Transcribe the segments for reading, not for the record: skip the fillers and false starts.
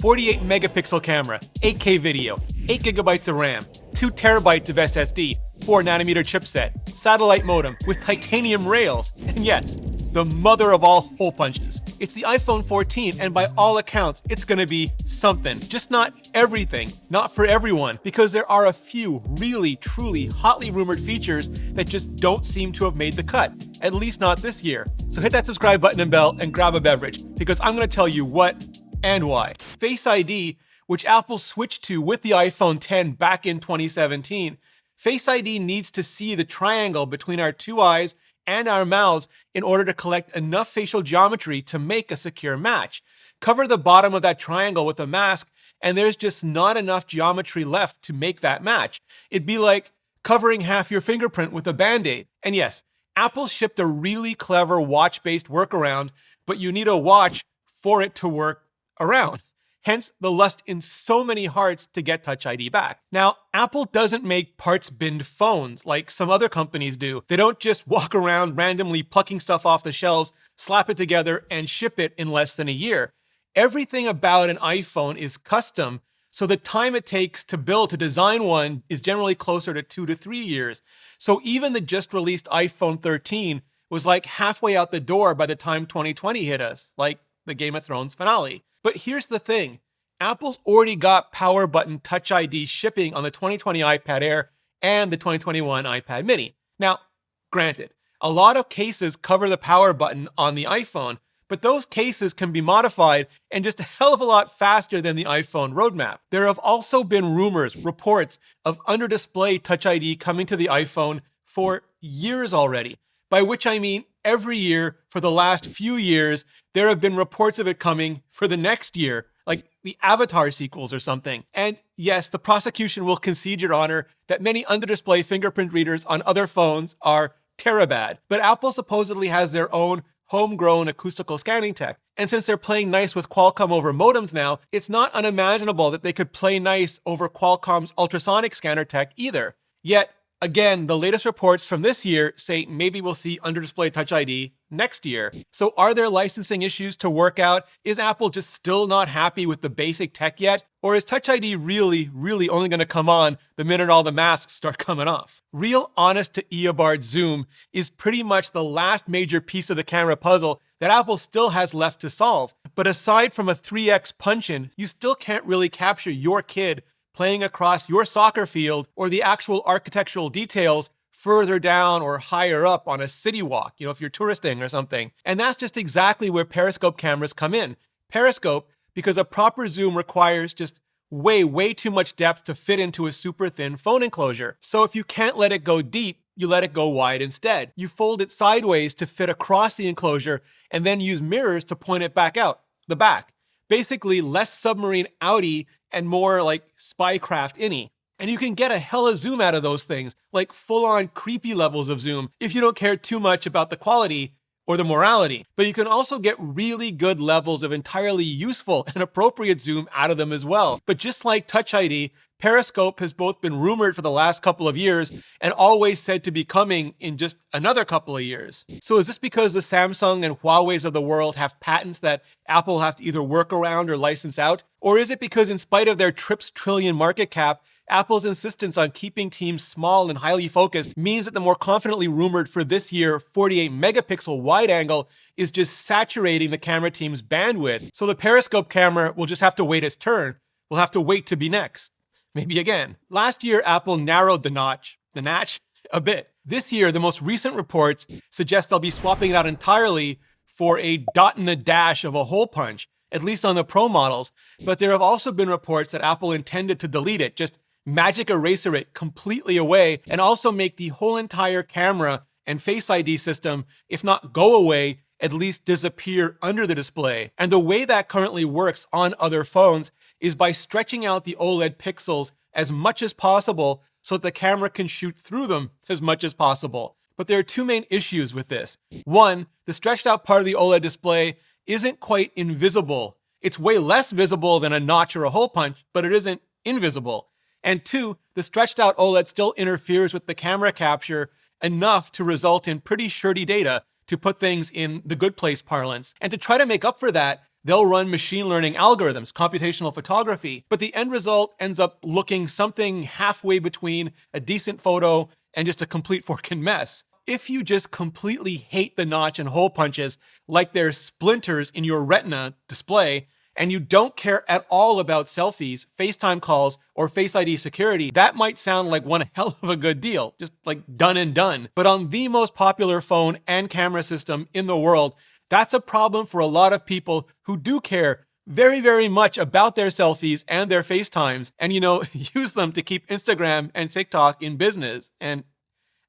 48 megapixel camera, 8K video, 8 gigabytes of RAM, 2 terabytes of SSD, 4 nanometer chipset, satellite modem with titanium rails, and yes, the mother of all hole punches. It's the iPhone 14, and by all accounts, it's gonna be something. Just not everything, not for everyone, because there are a few really, truly, hotly rumored features that just don't seem to have made the cut, at least not this year. So hit that subscribe button and bell and grab a beverage, because I'm gonna tell you what and why. Face ID, which Apple switched to with the iPhone 10 back in 2017, Face ID needs to see the triangle between our two eyes and our mouths in order to collect enough facial geometry to make a secure match. Cover the bottom of that triangle with a mask, and there's just not enough geometry left to make that match. It'd be like covering half your fingerprint with a Band-Aid. And yes, Apple shipped a really clever watch-based workaround, but you need a watch for it to work around. Hence the lust in so many hearts to get Touch ID back. Now, Apple doesn't make parts binned phones like some other companies do. They don't just walk around randomly plucking stuff off the shelves, slap it together, and ship it in less than a year. Everything about an iPhone is custom, so the time it takes to design one is generally closer to 2 to 3 years. So even the just released iPhone 13 was like halfway out the door by the time 2020 hit us, like the Game of Thrones finale. But here's the thing, Apple's already got power button Touch ID shipping on the 2020 iPad Air and the 2021 iPad mini. Now, granted, a lot of cases cover the power button on the iPhone, but those cases can be modified and just a hell of a lot faster than the iPhone roadmap. There have also been rumors, reports of under-display Touch ID coming to the iPhone for years already, by which I mean every year for the last few years, there have been reports of it coming for the next year, like the Avatar sequels or something. And yes, the prosecution will concede, Your Honor, that many under-display fingerprint readers on other phones are terabad, but Apple supposedly has their own homegrown acoustical scanning tech. And since they're playing nice with Qualcomm over modems now, it's not unimaginable that they could play nice over Qualcomm's ultrasonic scanner tech either. Yet, again, the latest reports from this year say maybe we'll see under-display Touch ID next year. So are there licensing issues to work out? Is Apple just still not happy with the basic tech yet? Or is Touch ID really only going to come on the minute all the masks start coming off? Real honest to earbud zoom is pretty much the last major piece of the camera puzzle that Apple still has left to solve. But aside from a 3x punch-in, you still can't really capture your kid playing across your soccer field or the actual architectural details further down or higher up on a city walk, if you're touristing or something. And that's just exactly where Periscope cameras come in. Periscope, because a proper zoom requires just way too much depth to fit into a super thin phone enclosure. So if you can't let it go deep, you let it go wide instead. You fold it sideways to fit across the enclosure and then use mirrors to point it back out, the back. Basically less submarine outy and more like spycraft inny. And you can get a hella zoom out of those things, like full-on creepy levels of zoom, if you don't care too much about the quality or the morality. But you can also get really good levels of entirely useful and appropriate zoom out of them as well. But just like Touch ID, Periscope has both been rumored for the last couple of years and always said to be coming in just another couple of years. So is this because the Samsung and Huawei's of the world have patents that Apple will have to either work around or license out? Or is it because in spite of their trillion market cap, Apple's insistence on keeping teams small and highly focused means that the more confidently rumored for this year 48 megapixel wide angle is just saturating the camera team's bandwidth. So the Periscope camera will just have to wait its turn. We'll have to wait to be next. Maybe again. Last year, Apple narrowed the notch a bit. This year, the most recent reports suggest they'll be swapping it out entirely for a dot and a dash of a hole punch, at least on the Pro models. But there have also been reports that Apple intended to delete it, just magic eraser it completely away, and also make the whole entire camera and Face ID system, if not go away, at least disappear under the display. And the way that currently works on other phones is by stretching out the OLED pixels as much as possible so that the camera can shoot through them as much as possible. But there are two main issues with this. One, the stretched out part of the OLED display isn't quite invisible. It's way less visible than a notch or a hole punch, but it isn't invisible. And two, the stretched out OLED still interferes with the camera capture enough to result in pretty shirty data, to put things in the good place parlance. And to try to make up for that, They'll run machine learning algorithms, computational photography, but the end result ends up looking something halfway between a decent photo and just a complete forking mess. If you just completely hate the notch and hole punches like they're splinters in your retina display, and you don't care at all about selfies, FaceTime calls, or Face ID security, that might sound like one hell of a good deal, just like done and done. But on the most popular phone and camera system in the world, that's a problem for a lot of people who do care very, very much about their selfies and their FaceTimes, and use them to keep Instagram and TikTok in business. And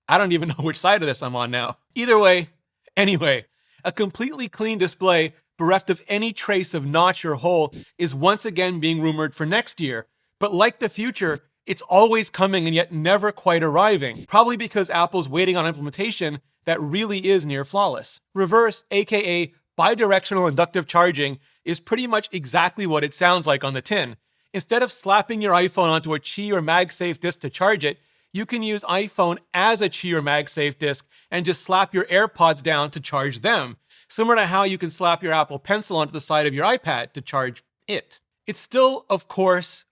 I don't even know which side of this I'm on now. Either way, anyway, a completely clean display bereft of any trace of notch or hole is once again being rumored for next year. But like the future, it's always coming and yet never quite arriving, probably because Apple's waiting on implementation that really is near flawless. Reverse, aka bidirectional inductive charging, is pretty much exactly what it sounds like on the tin. Instead of slapping your iPhone onto a Qi or MagSafe disk to charge it, you can use iPhone as a Qi or MagSafe disk and just slap your AirPods down to charge them, similar to how you can slap your Apple Pencil onto the side of your iPad to charge it. It's still, of course,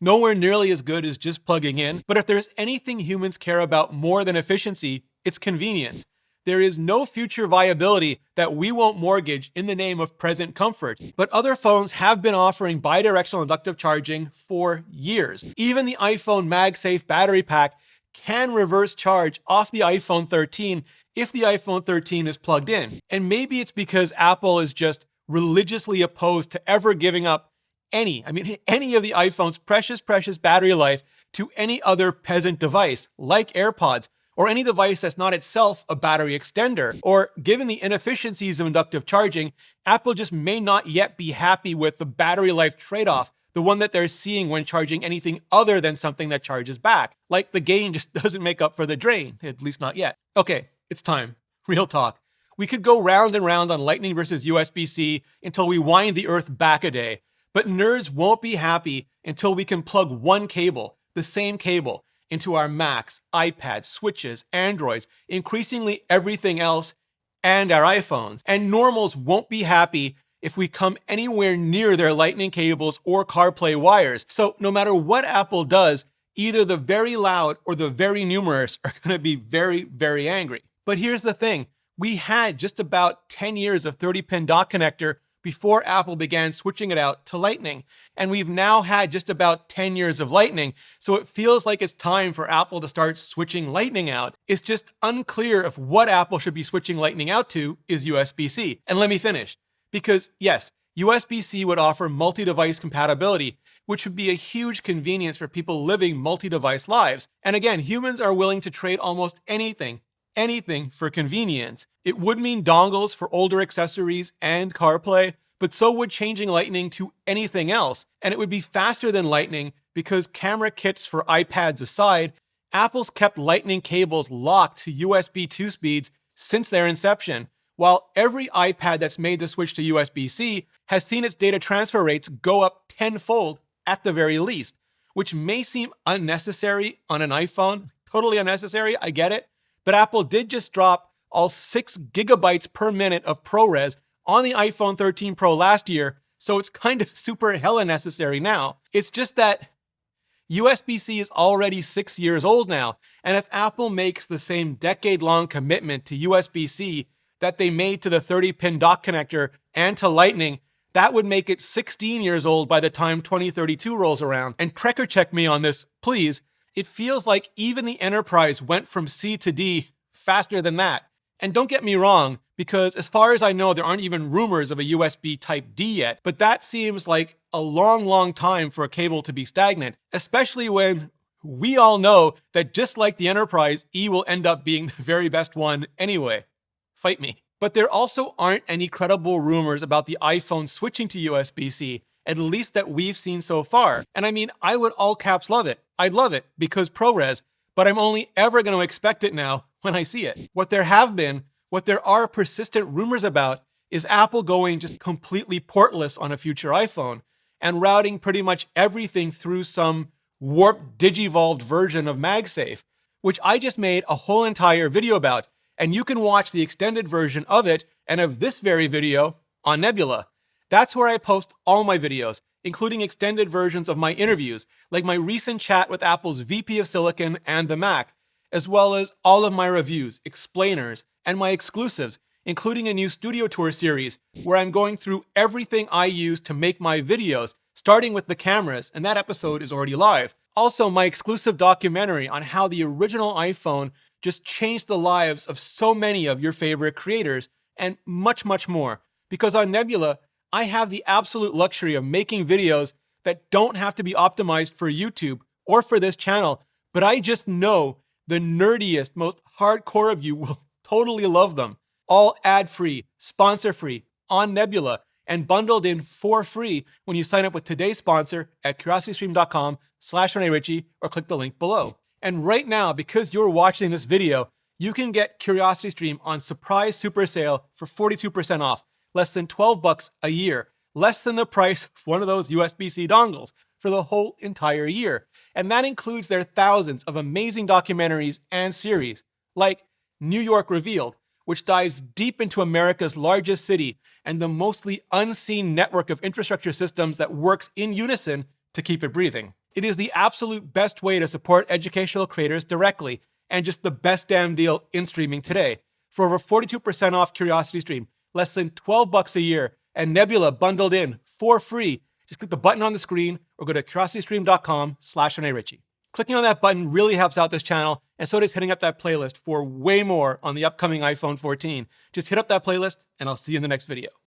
nowhere nearly as good as just plugging in, but if there's anything humans care about more than efficiency, it's convenience. There is no future viability that we won't mortgage in the name of present comfort. But other phones have been offering bidirectional inductive charging for years. Even the iPhone MagSafe battery pack can reverse charge off the iPhone 13 if the iPhone 13 is plugged in. And maybe it's because Apple is just religiously opposed to ever giving up any of the iPhone's precious battery life to any other peasant device like AirPods, or any device that's not itself a battery extender. Or given the inefficiencies of inductive charging, Apple just may not yet be happy with the battery life trade-off, the one that they're seeing when charging anything other than something that charges back. Like the gain just doesn't make up for the drain, at least not yet. Okay, it's time. Real talk. We could go round and round on Lightning versus USB-C until we wind the earth back a day, but nerds won't be happy until we can plug one cable, the same cable, into our Macs, iPads, Switches, Androids, increasingly everything else, and our iPhones. And normals won't be happy if we come anywhere near their Lightning cables or CarPlay wires. So no matter what Apple does, either the very loud or the very numerous are going to be very, very angry. But here's the thing. We had just about 10 years of 30-pin dock connector before Apple began switching it out to Lightning. And we've now had just about 10 years of Lightning, so it feels like it's time for Apple to start switching Lightning out. It's just unclear if what Apple should be switching Lightning out to is USB-C. And let me finish. Because yes, USB-C would offer multi-device compatibility, which would be a huge convenience for people living multi-device lives. And again, humans are willing to trade almost anything for convenience. It would mean dongles for older accessories and CarPlay, but so would changing Lightning to anything else. And it would be faster than Lightning because camera kits for iPads aside, Apple's kept Lightning cables locked to USB 2 speeds since their inception, while every iPad that's made the switch to USB-C has seen its data transfer rates go up tenfold at the very least, which may seem unnecessary on an iPhone. Totally unnecessary, I get it. But Apple did just drop all 6 gigabytes per minute of ProRes on the iPhone 13 Pro last year, so it's kind of super hella necessary now. It's just that USB-C is already 6 years old now, and if Apple makes the same decade-long commitment to USB-C that they made to the 30-pin dock connector and to Lightning, that would make it 16 years old by the time 2032 rolls around. And Trekker check me on this, please. It feels like even the Enterprise went from C to D faster than that. And don't get me wrong, because as far as I know, there aren't even rumors of a USB Type D yet, but that seems like a long time for a cable to be stagnant, especially when we all know that just like the Enterprise, E will end up being the very best one anyway. Fight me. But there also aren't any credible rumors about the iPhone switching to USB-C, at least that we've seen so far. And I mean, I would all caps love it. I'd love it because ProRes, but I'm only ever going to expect it now when I see it. What there are persistent rumors about is Apple going just completely portless on a future iPhone and routing pretty much everything through some warped digivolved version of MagSafe, which I just made a whole entire video about. And you can watch the extended version of it and of this very video on Nebula. That's where I post all my videos, including extended versions of my interviews, like my recent chat with Apple's VP of Silicon and the Mac, as well as all of my reviews, explainers, and my exclusives, including a new studio tour series where I'm going through everything I use to make my videos, starting with the cameras, and that episode is already live. Also, my exclusive documentary on how the original iPhone just changed the lives of so many of your favorite creators, and much, much more. Because on Nebula, I have the absolute luxury of making videos that don't have to be optimized for YouTube or for this channel, but I just know the nerdiest, most hardcore of you will totally love them. All ad-free, sponsor-free, on Nebula, and bundled in for free when you sign up with today's sponsor at curiositystream.com/Rene Ritchie or click the link below. And right now, because you're watching this video, you can get CuriosityStream on surprise super sale for 42% off, less than $12 a year, less than the price of one of those USB-C dongles for the whole entire year. And that includes their thousands of amazing documentaries and series, like New York Revealed, which dives deep into America's largest city and the mostly unseen network of infrastructure systems that works in unison to keep it breathing. It is the absolute best way to support educational creators directly, and just the best damn deal in streaming today. For over 42% off CuriosityStream, less than $12 a year, and Nebula bundled in for free, just click the button on the screen or go to curiositystream.com/Rene Ritchie. Clicking on that button really helps out this channel, and so does hitting up that playlist for way more on the upcoming iPhone 14. Just hit up that playlist, and I'll see you in the next video.